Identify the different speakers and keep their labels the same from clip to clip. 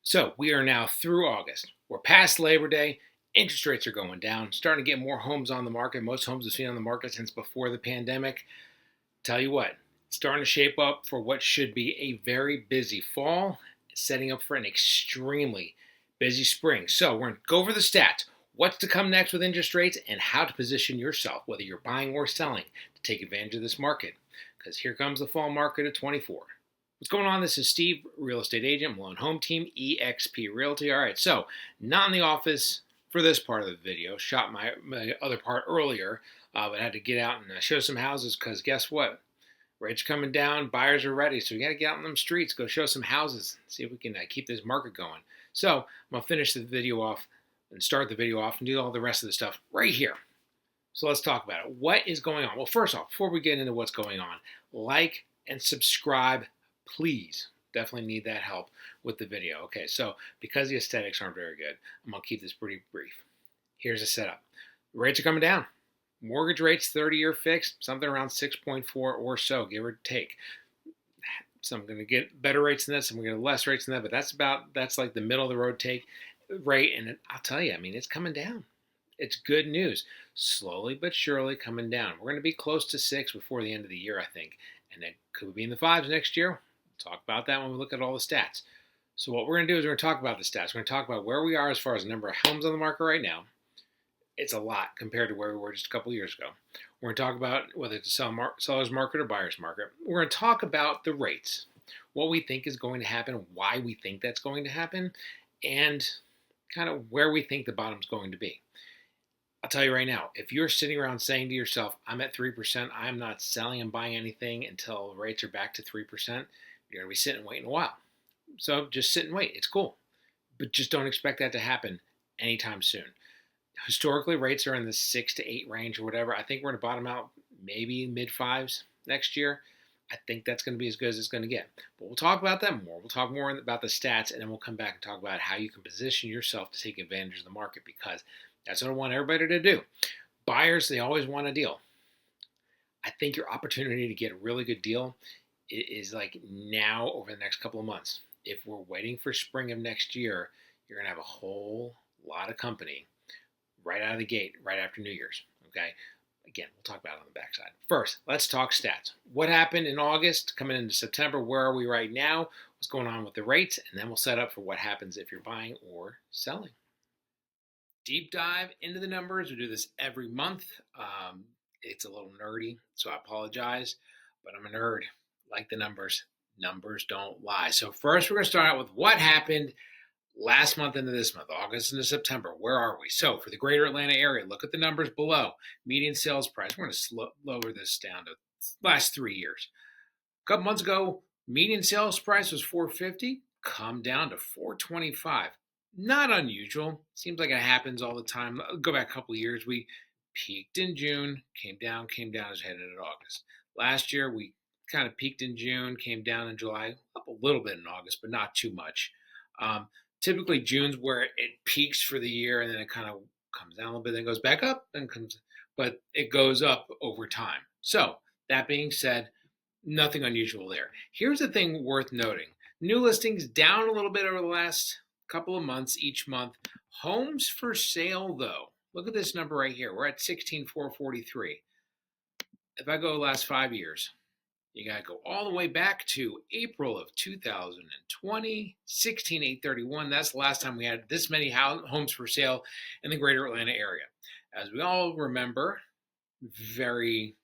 Speaker 1: So we are now through August. We're past Labor Day. Interest rates are going down. Starting to get more homes on the market. Most homes have been on the market since before the pandemic. Tell you what, it's starting to shape up for what should be a very busy fall, setting up for an extremely busy spring. So we're going to go over the stats. What's to come next with interest rates and how to position yourself, whether you're buying or selling, to take advantage of this market. Because here comes the fall market of 24. What's going on? This is Steve, real estate agent, Malone Home Team, EXP Realty. All right, so not in the office for this part of the video. Shot my other part earlier, but I had to get out and show some houses because guess what? Rates are coming down, buyers are ready, so we got to get out on them streets, go show some houses, see if we can keep this market going. So I'm gonna finish the video off and start the video off and do all the rest of the stuff right here. So let's talk about it. What is going on? Well, first off, before we get into what's going on, like and subscribe, please. Definitely need that help with the video. Okay, so because the aesthetics aren't very good, I'm going to keep this pretty brief. Here's the setup. Rates are coming down. Mortgage rates, 30-year fixed, something around 6.4 or so, give or take. Some are going to get better rates than this, some are going to get less rates than that, but that's like the middle of the road take rate, and I'll tell you, I mean, it's coming down. It's good news. Slowly but surely coming down. We're going to be close to 6 before the end of the year, I think, and it could be in the 5s next year. We'll talk about that when we look at all the stats. So what we're going to do is we're going to talk about the stats. We're going to talk about where we are as far as the number of homes on the market right now. It's a lot compared to where we were just a couple years ago. We're going to talk about whether it's a seller's market or buyer's market. We're going to talk about the rates, what we think is going to happen, why we think that's going to happen, and kind of where we think the bottom's going to be. I'll tell you right now, if you're sitting around saying to yourself, I'm at 3%, I'm not selling and buying anything until rates are back to 3%, you're going to be sitting and waiting a while. So just sit and wait. It's cool. But just don't expect that to happen anytime soon. Historically, rates are in the 6 to 8 range or whatever. I think we're going to bottom out maybe mid-5s next year. I think that's going to be as good as it's going to get. But we'll talk about that more. We'll talk more about the stats, and then we'll come back and talk about how you can position yourself to take advantage of the market, because that's what I want everybody to do. Buyers, they always want a deal. I think your opportunity to get a really good deal is like now over the next couple of months. If we're waiting for spring of next year, you're going to have a whole lot of company right out of the gate, right after New Year's. Okay? Again, we'll talk about it on the backside. First, let's talk stats. What happened in August, coming into September? Where are we right now? What's going on with the rates? And then we'll set up for what happens if you're buying or selling. Deep dive into the numbers. We do this every month. It's a little nerdy, so I apologize, but I'm a nerd. Like the numbers. Numbers don't lie. So first, we're going to start out with what happened last month into this month, August into September. Where are we? So for the greater Atlanta area, look at the numbers below. Median sales price. We're going to lower this down to last 3 years. A couple months ago, median sales price was $450. Come down to $425. Not unusual. Seems like it happens all the time. Go back a couple of years. We peaked in June, came down as we headed into August. Last year, we kind of peaked in June, came down in July, up a little bit in August, but not too much. Typically, June's where it peaks for the year, and then it kind of comes down a little bit, then goes back up, but it goes up over time. So that being said, nothing unusual there. Here's the thing worth noting. New listings down a little bit over the last couple of months, each month. Homes for sale, though. Look at this number right here. We're at 16,443. If I go last 5 years, you got to go all the way back to April of 2020, 16,831. That's the last time we had this many homes for sale in the greater Atlanta area. As we all remember, very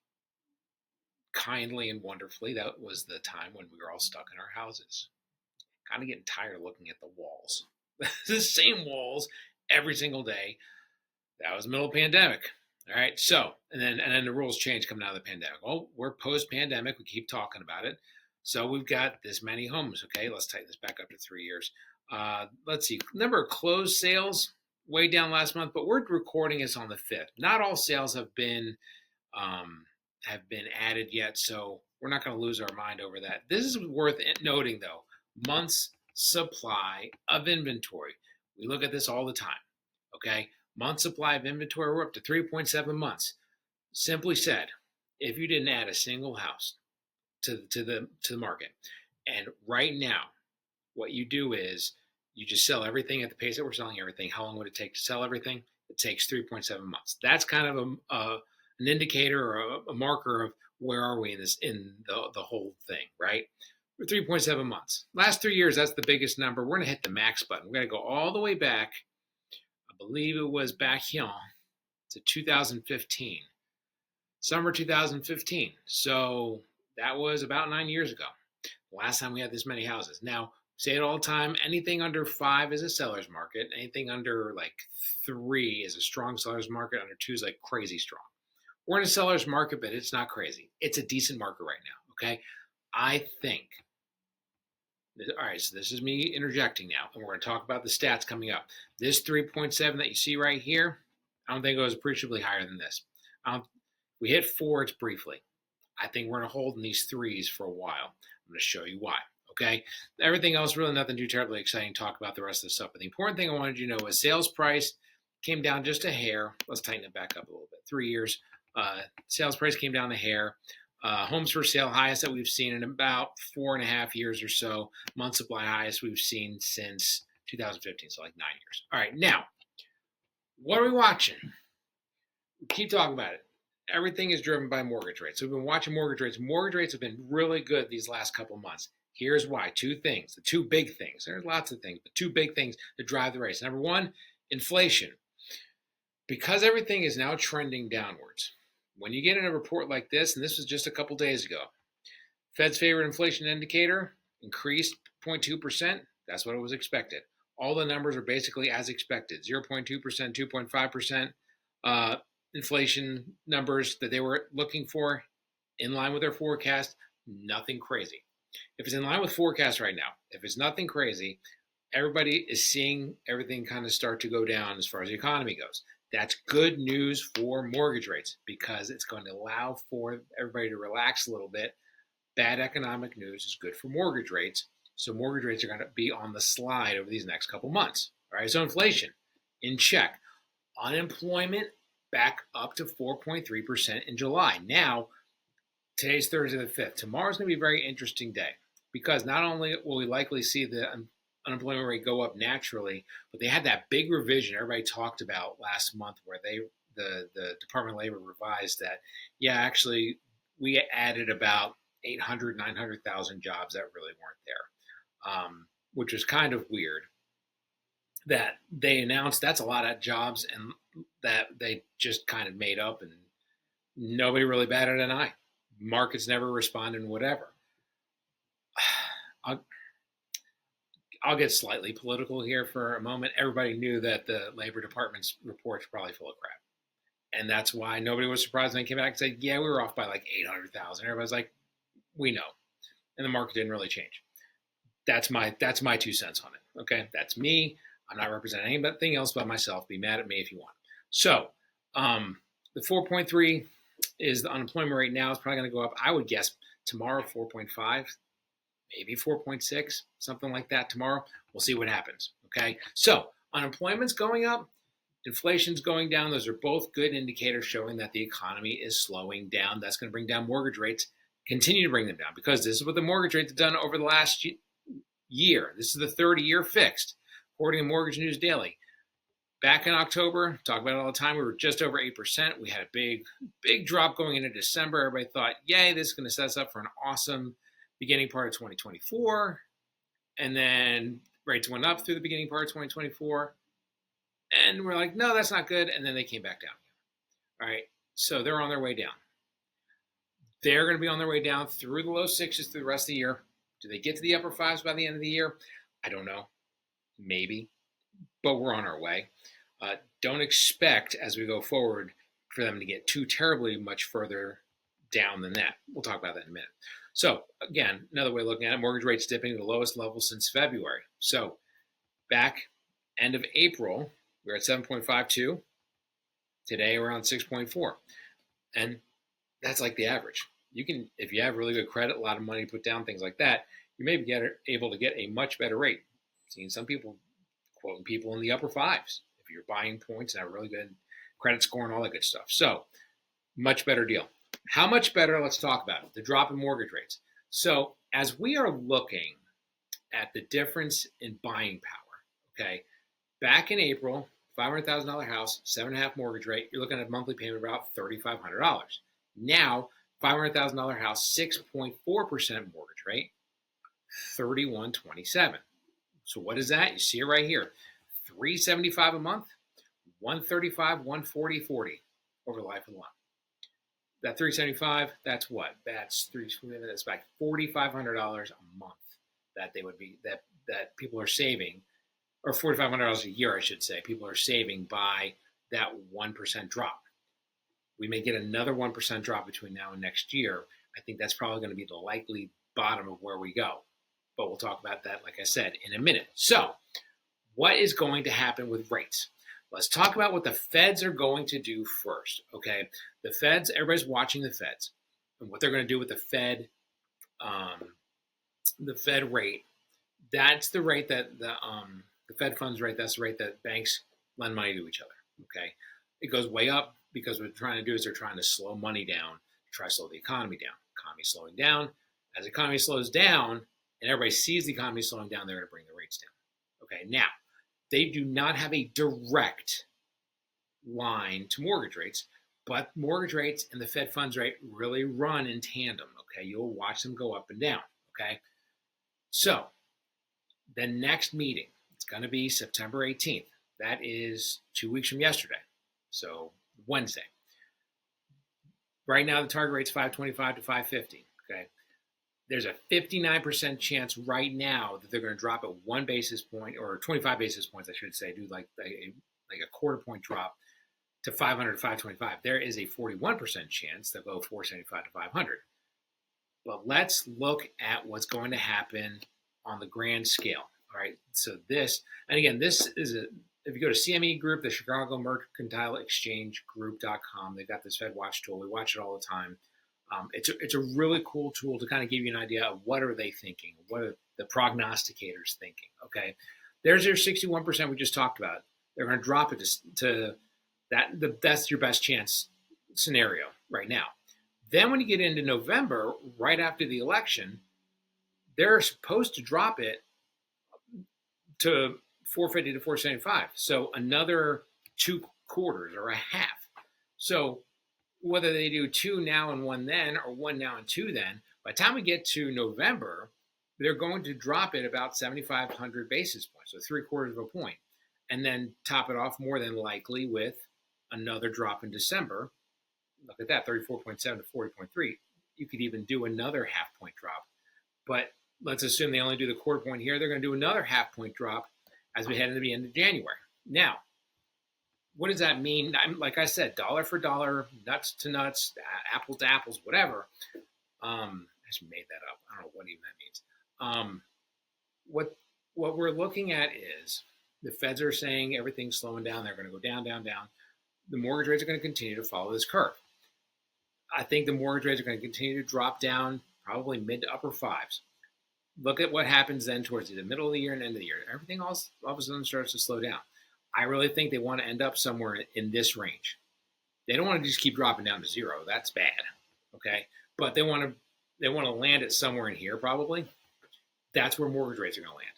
Speaker 1: kindly and wonderfully, that was the time when we were all stuck in our houses. Kind of getting tired of looking at the walls. The same walls every single day. That was the middle of the pandemic. All right, so, and then the rules changed coming out of the pandemic. Well, we're post-pandemic. We keep talking about it. So we've got this many homes, okay? Let's tighten this back up to 3 years. Let's see. Number of closed sales, way down last month, but we're recording this on the 5th. Not all sales have been added yet, so we're not going to lose our mind over that. This is worth noting, though. Months supply of inventory. We look at this all the time, okay? Month supply of inventory, we're up to 3.7 months. Simply said, if you didn't add a single house to the market, and right now, what you do is you just sell everything at the pace that we're selling everything. How long would it take to sell everything? It takes 3.7 months. That's kind of an indicator or a marker of where are we in the whole thing, right? We're 3.7 months. Last 3 years, that's the biggest number. We're going to hit the max button. We're going to go all the way back. I believe it was back here to 2015, summer 2015. So that was about 9 years ago. Last time we had this many houses. Now, say it all the time, anything under 5 is a seller's market. Anything under like 3 is a strong seller's market. Under 2 is like crazy strong. We're in a seller's market, but it's not crazy. It's a decent market right now, okay? I think, all right, so this is me interjecting now, and we're going to talk about the stats coming up. This 3.7 that you see right here, I don't think it goes appreciably higher than this. We hit 4, it's briefly. I think we're going to hold in these 3s for a while. I'm going to show you why, okay? Everything else, really nothing too terribly exciting to talk about the rest of the stuff. But the important thing I wanted you to know is sales price came down just a hair. Let's tighten it back up a little bit. 3 years. Sales price came down a hair. Homes for sale highest that we've seen in about 4.5 years or so. Month supply highest we've seen since 2015, so like 9 years. All right, now, what are we watching? We keep talking about it. Everything is driven by mortgage rates. So we've been watching mortgage rates. Mortgage rates have been really good these last couple of months. Here's why. 2 things. The 2 big things. There's lots of things, but 2 big things that drive the rates. Number 1, inflation. Because everything is now trending downwards. When you get in a report like this, and this was just a couple days ago, Fed's favorite inflation indicator increased 0.2%. That's what it was expected. All the numbers are basically as expected. 0.2%, 2.5%. Inflation numbers that they were looking for in line with their forecast, nothing crazy. If it's in line with forecast right now, if it's nothing crazy, everybody is seeing everything kind of start to go down as far as the economy goes. That's good news for mortgage rates because it's going to allow for everybody to relax a little bit. Bad economic news is good for mortgage rates. So mortgage rates are going to be on the slide over these next couple months. All right, so inflation in check. Unemployment back up to 4.3% in July. Now, today's Thursday the 5th. Tomorrow's going to be a very interesting day because not only will we likely see the unemployment rate go up naturally, but they had that big revision everybody talked about last month where the Department of Labor revised that, yeah, actually, we added about 800, 900,000 jobs that really weren't there, which was kind of weird that they announced that's a lot of jobs and that they just kind of made up and nobody really batted an eye. Markets never responded and whatever. I'll get slightly political here for a moment. Everybody knew that the Labor Department's reports were probably full of crap. And that's why nobody was surprised when they came back and said, yeah, we were off by like 800,000. Everybody's like, we know. And the market didn't really change. That's my 2 cents on it. Okay, that's me. I'm not representing anything else but myself. Be mad at me if you want. So the 4.3 is the unemployment rate now. It's probably going to go up. I would guess tomorrow 4.5. Maybe 4.6, something like that tomorrow. We'll see what happens, okay? So unemployment's going up, inflation's going down. Those are both good indicators showing that the economy is slowing down. That's going to bring down mortgage rates, continue to bring them down because this is what the mortgage rates have done over the last year. This is the 30-year fixed, according to Mortgage News Daily. Back in October, talk about it all the time, we were just over 8%. We had a big drop going into December. Everybody thought, yay, this is going to set us up for an awesome beginning part of 2024, and then rates went up through the beginning part of 2024, and we're like, no, that's not good, and then they came back down. All right, so they're on their way down. They're going to be on their way down through the low 6s through the rest of the year. Do they get to the upper 5s by the end of the year? I don't know. Maybe, but we're on our way. Don't expect, as we go forward, for them to get too terribly much further down than that. We'll talk about that in a minute. So, again, another way of looking at it, mortgage rates dipping to the lowest level since February. So, back end of April, we were at 7.52. Today, we're on 6.4. And that's like the average. You can, if you have really good credit, a lot of money to put down, things like that, you may be able to get a much better rate. I've seen some people quoting people in the upper 5s if you're buying points and have really good credit score and all that good stuff. So, much better deal. How much better? Let's talk about it. The drop in mortgage rates. So as we are looking at the difference in buying power, Okay. Back in April, $500,000 house, 7.5 mortgage rate, you're looking at a monthly payment of about $3,500. Now, $500,000 house, 6.4% mortgage rate, 3127. So what is that? You see it right here. 375 a month, 135, 140, 40 over the life of the loan. That 375, that's what? That's like $4,500 a month that they would be that people are saving, or $4,500 a year, I should say. People are saving by that 1% drop. We may get another 1% drop between now and next year. I think that's probably going to be the likely bottom of where we go. But we'll talk about that, like I said, in a minute. So, what is going to happen with rates? Let's talk about what the Feds are going to do first, okay? The Feds, everybody's watching the Feds and what they're going to do with the Fed rate. That's the rate that the Fed funds rate. That's the rate that banks lend money to each other, okay? It goes way up because what they're trying to do is they're trying to slow money down, to try to slow the economy down. Economy's slowing down. As the economy slows down and everybody sees the economy slowing down, they're going to bring the rates down, okay? Now, they do not have a direct line to mortgage rates, but mortgage rates and the Fed funds rate really run in tandem, okay? You'll watch them go up and down, okay? So, the next meeting, it's going to be September 18th. That is 2 weeks from yesterday, so Wednesday. Right now, the target rate's 525 to 550, okay? There's a 59% chance right now that they're going to drop at 1 basis point, or 25 basis points, I should say, do like a quarter point drop to 500 to 525. There is a 41% chance they'll go 475 to 500. But let's look at what's going to happen on the grand scale. All right. So this, and again, this is if you go to CME Group, the Chicago Mercantile Exchange Group.com, they've got this Fed Watch tool. We watch it all the time. It's a really cool tool to kind of give you an idea of what are they thinking, what are the prognosticators thinking. Okay, there's your 61% we just talked about. They're going to drop it to that. That's your best chance scenario right now. Then when you get into November, right after the election, they're supposed to drop it to 450 to 475. So another 2 quarters or a half. So whether they do 2 now and 1 then, or 1 now and 2 then, by the time we get to November, they're going to drop it about 7,500 basis points, so 3/4 of a point, and then top it off more than likely with another drop in December. Look at that, 34.7 to 40.3. You could even do another half point drop. But let's assume they only do the quarter point here. They're going to do another half point drop as we head into the end of January. Now, what does that mean? Like I said, dollar for dollar, nuts to nuts, apples to apples, whatever. I just made that up. I don't know what even that means. What we're looking at is the Feds are saying everything's slowing down. They're going to go down, down, down. The mortgage rates are going to continue to follow this curve. I think the mortgage rates are going to continue to drop down, probably mid to upper fives. Look at what happens then towards the middle of the year and end of the year. Everything else all of a sudden starts to slow down. I really think they want to end up somewhere in this range. They don't want to just keep dropping down to 0. That's bad. Okay, but they want to land it somewhere in here probably. That's where mortgage rates are going to land.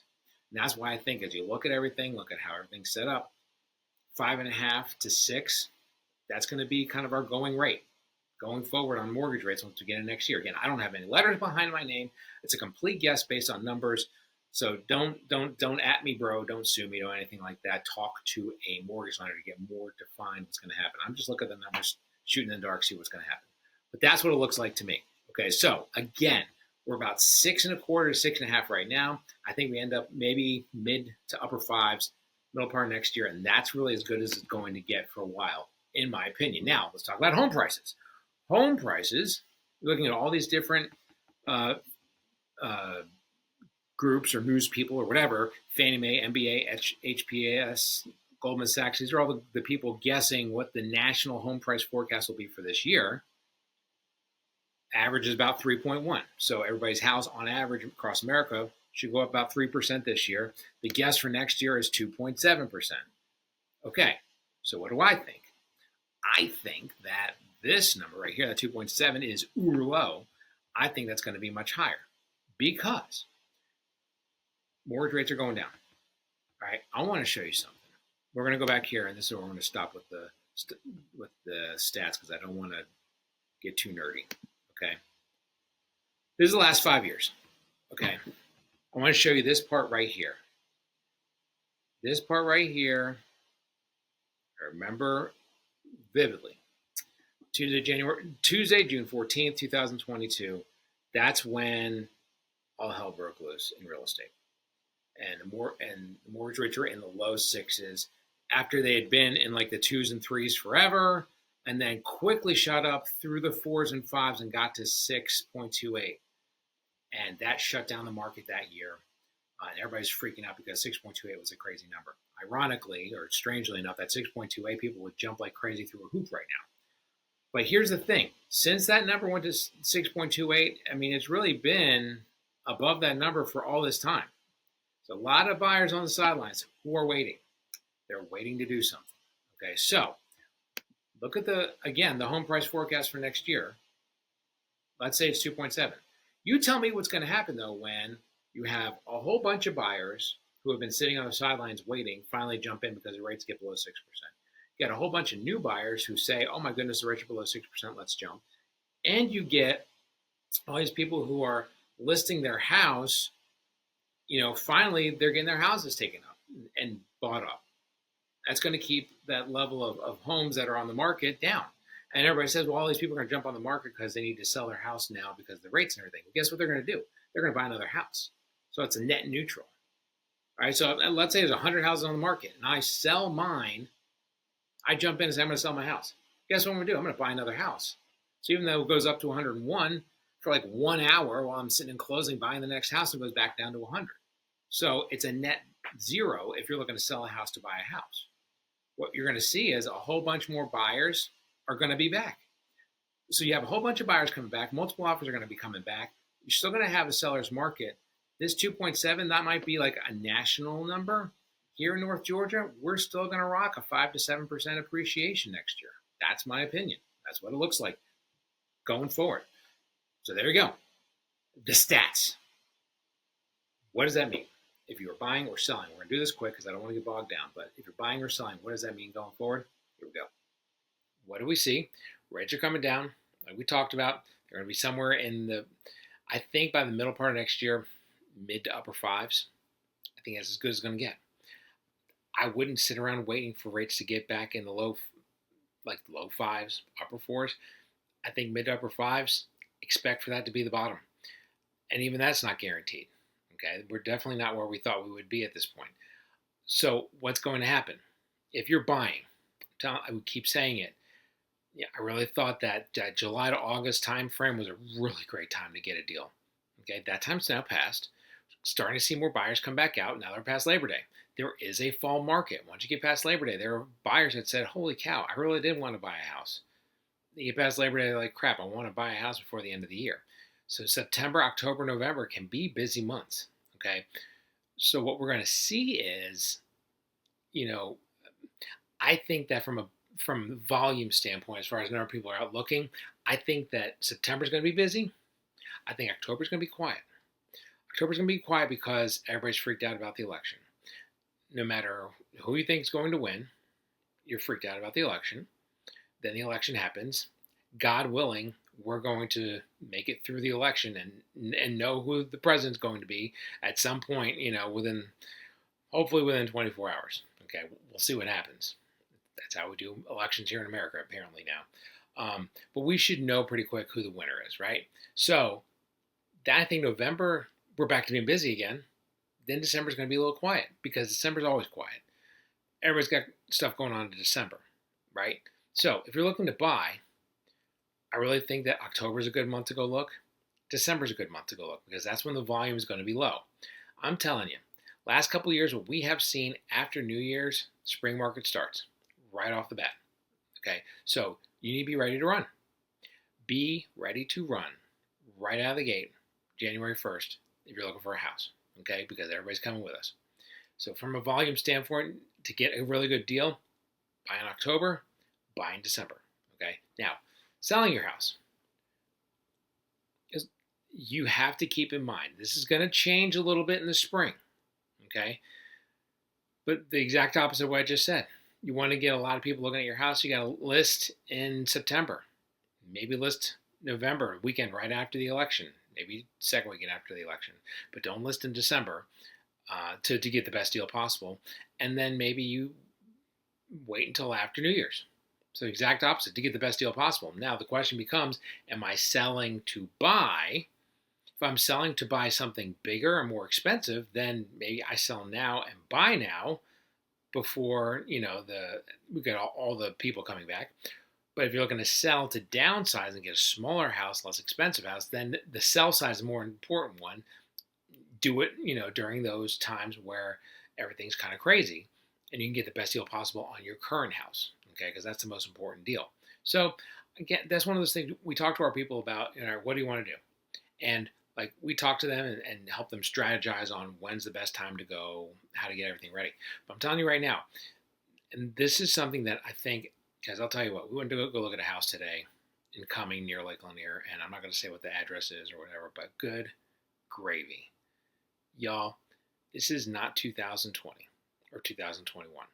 Speaker 1: And that's why I think as you look at everything, look at how everything's set up, 5.5 to 6. That's going to be kind of our going rate going forward on mortgage rates once we get in next year. Again, I don't have any letters behind my name. It's a complete guess based on numbers. So don't at me, bro. Don't sue me or anything like that. Talk to a mortgage lender to get more defined what's going to happen. I'm just looking at the numbers, shooting in the dark, see what's going to happen. But that's what it looks like to me. Okay, so again, we're about 6.25 to 6.5 right now. I think we end up maybe mid to upper fives, middle part of next year, and that's really as good as it's going to get for a while, in my opinion. Now, let's talk about home prices. Home prices, looking at all these different groups or news people or whatever, Fannie Mae, MBA, HPAS, Goldman Sachs, these are all the people guessing what the national home price forecast will be for this year. Average is about 3.1. So everybody's house on average across America should go up about 3% this year. The guess for next year is 2.7%. Okay, so what do I think? I think that this number right here, that 2.7, is uber low. I think that's going to be much higher because mortgage rates are going down. All right, I want to show you something. We're going to go back here, and this is where we're going to stop with the stats because I don't want to get too nerdy. Okay, this is the last 5 years. Okay, I want to show you this part right here. This part right here, I remember vividly. Tuesday, June 14th, 2022. That's when all hell broke loose in real estate, and the mortgage rates were in the low sixes after they had been in like the twos and threes forever, and then quickly shot up through the fours and fives and got to 6.28, and that shut down the market that year. And everybody's freaking out because 6.28 was a crazy number. Ironically, or strangely enough, that 6.28 people would jump like crazy through a hoop right now. But here's the thing. Since that number went to 6.28, I mean, it's really been above that number for all this time. So a lot of buyers on the sidelines who are waiting. They're waiting to do something. Okay, so look at the home price forecast for next year. Let's say it's 2.7. You tell me what's going to happen, though, when you have a whole bunch of buyers who have been sitting on the sidelines waiting finally jump in because the rates get below 6%. You get a whole bunch of new buyers who say, oh my goodness, the rates are below 6%, let's jump. And you get all these people who are listing their house, finally they're getting their houses taken up and bought up. That's going to keep that level of homes that are on the market down. And everybody says, well, all these people are going to jump on the market because they need to sell their house now because of the rates and everything. Well, guess what they're going to do? They're going to buy another house. So it's a net neutral. All right, so let's say there's 100 houses on the market, and I sell mine. I jump in and say, I'm going to sell my house. Guess what I'm going to do? I'm going to buy another house. So even though it goes up to 101 for like 1 hour while I'm sitting in closing, buying the next house, it goes back down to 100. So it's a net zero if you're looking to sell a house to buy a house. What you're going to see is a whole bunch more buyers are going to be back. So you have a whole bunch of buyers coming back. Multiple offers are going to be coming back. You're still going to have a seller's market. This 2.7, that might be like a national number. Here in North Georgia, we're still going to rock a 5 to 7% appreciation next year. That's my opinion. That's what it looks like going forward. So there you go. The stats. What does that mean? If you are buying or selling, we're going to do this quick because I don't want to get bogged down, but if you're buying or selling, what does that mean going forward? Here we go. What do we see? Rates are coming down. Like we talked about, they're going to be somewhere in I think by the middle part of next year, mid to upper fives. I think that's as good as it's going to get. I wouldn't sit around waiting for rates to get back in the low fives, upper fours. I think mid to upper fives, expect for that to be the bottom. And even that's not guaranteed. Okay, we're definitely not where we thought we would be at this point. So what's going to happen? If you're buying, I would keep saying it. Yeah, I really thought that July to August time frame was a really great time to get a deal. Okay, that time's now passed. Starting to see more buyers come back out. Now they're past Labor Day. There is a fall market. Once you get past Labor Day, there are buyers that said, holy cow, I really did want to buy a house. They get past Labor Day, they're like, crap, I want to buy a house before the end of the year. So September, October, November can be busy months. Okay, so what we're going to see is, I think that from the volume standpoint, as far as number of people are out looking, I think that September is going to be busy. I think October is going to be quiet. October is going to be quiet because everybody's freaked out about the election. No matter who you think is going to win, you're freaked out about the election. Then the election happens. God willing, we're going to make it through the election and know who the president's going to be at some point, hopefully within 24 hours. Okay, we'll see what happens. That's how we do elections here in America, apparently now. But we should know pretty quick who the winner is, right? So I think November, we're back to being busy again. Then December is going to be a little quiet because December is always quiet. Everybody's got stuff going on in December, right? So if you're looking to buy, I really think that October is a good month to go look. December is a good month to go look because that's when the volume is going to be low. I'm telling you, last couple of years, what we have seen after New Year's, spring market starts right off the bat. Okay, so you need to be ready to run. Be ready to run right out of the gate, January 1st, if you're looking for a house. Okay, because everybody's coming with us. So from a volume standpoint, to get a really good deal, buy in October, buy in December. Okay, now selling your house, you have to keep in mind, this is going to change a little bit in the spring. Okay, But the exact opposite of what I just said. You want to get a lot of people looking at your house, you got to list in September. Maybe list November, weekend right after the election. Maybe second weekend after the election. But don't list in December to get the best deal possible. And then maybe you wait until after New Year's. So exact opposite, to get the best deal possible. Now the question becomes, am I selling to buy? If I'm selling to buy something bigger and more expensive, then maybe I sell now and buy now before, we get all the people coming back. But if you're looking to sell to downsize and get a smaller house, less expensive house, then the sell side is a more important one. Do it, during those times where everything's kind of crazy and you can get the best deal possible on your current house, okay? Because that's the most important deal. So again, that's one of those things we talk to our people about, what do you want to do? And like we talk to them and help them strategize on when's the best time to go, how to get everything ready. But I'm telling you right now, and this is something that I think, guys, I'll tell you what, we went to go look at a house today in Cumming near Lake Lanier, and I'm not going to say what the address is or whatever, but good gravy. Y'all, this is not 2020 or 2021.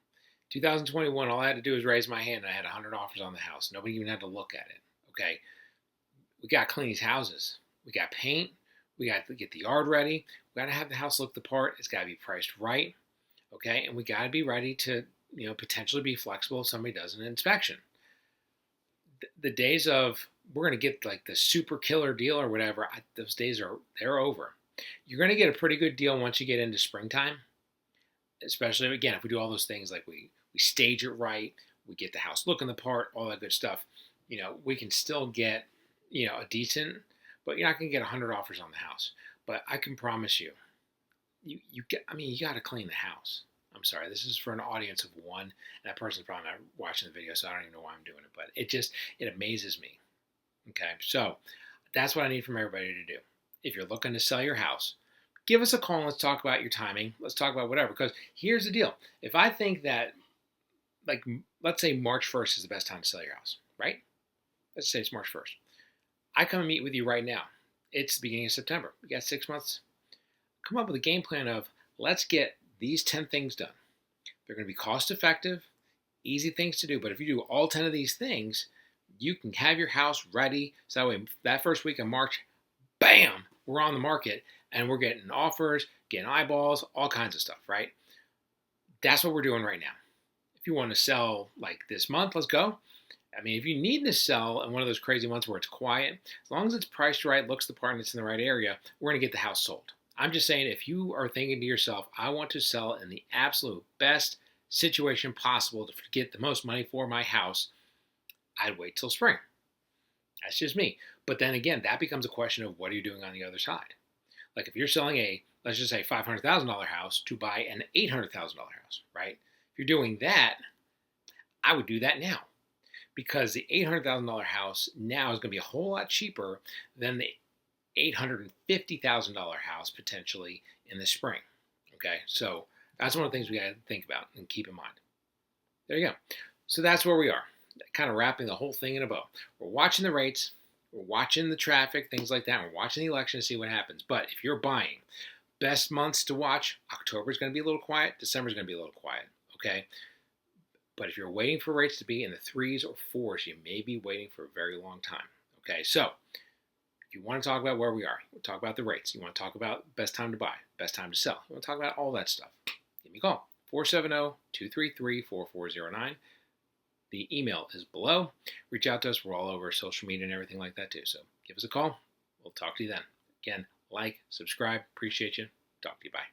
Speaker 1: 2021, all I had to do was raise my hand and I had 100 offers on the house. Nobody even had to look at it, okay? We got to clean these houses. We got paint. We got to get the yard ready. We got to have the house look the part. It's got to be priced right, okay? And we got to be ready to, potentially be flexible if somebody does an inspection. The days of we're going to get like the super killer deal or whatever, those days they're over. You're going to get a pretty good deal once you get into springtime, especially, again, if we do all those things like we stage it right, we get the house looking the part, all that good stuff. We can still get, a decent, but you're not going to get 100 offers on the house. But I can promise you, you got to clean the house. I'm sorry, this is for an audience of one, and that person's probably not watching the video, so I don't even know why I'm doing it, but it amazes me. Okay, so that's what I need from everybody to do. If you're looking to sell your house, give us a call and let's talk about your timing. Let's talk about whatever, because here's the deal. If I think that, like, let's say March 1st is the best time to sell your house, right? Let's say it's March 1st. I come and meet with you right now. It's the beginning of September. We got 6 months. Come up with a game plan of, let's get these 10 things done. They're going to be cost effective, easy things to do. But if you do all 10 of these things, you can have your house ready. So that way, that first week of March, bam, we're on the market and we're getting offers, getting eyeballs, all kinds of stuff, right? That's what we're doing right now. If you want to sell like this month, let's go. I mean, if you need to sell in one of those crazy months where it's quiet, as long as it's priced right, looks the part, and it's in the right area, we're going to get the house sold. I'm just saying, if you are thinking to yourself, I want to sell in the absolute best situation possible to get the most money for my house, I'd wait till spring. That's just me. But then again, that becomes a question of what are you doing on the other side? Like if you're selling a, let's just say $500,000 house to buy an $800,000 house, right? If you're doing that, I would do that now. Because the $800,000 house now is going to be a whole lot cheaper than the $850,000 house potentially in the spring. Okay, so that's one of the things we got to think about and keep in mind. There you go. So that's where we are, kind of wrapping the whole thing in a bow. We're watching the rates, we're watching the traffic, things like that. We're watching the election to see what happens. But if you're buying, best months to watch, October is going to be a little quiet, December is going to be a little quiet. Okay. But if you're waiting for rates to be in the 3s or 4s, you may be waiting for a very long time. Okay, so if you want to talk about where we are, we'll talk about the rates. You want to talk about best time to buy, best time to sell. You want to talk about all that stuff. Give me a call, 470-233-4409. The email is below. Reach out to us. We're all over social media and everything like that too. So give us a call. We'll talk to you then. Again, like, subscribe. Appreciate you. Talk to you. Bye.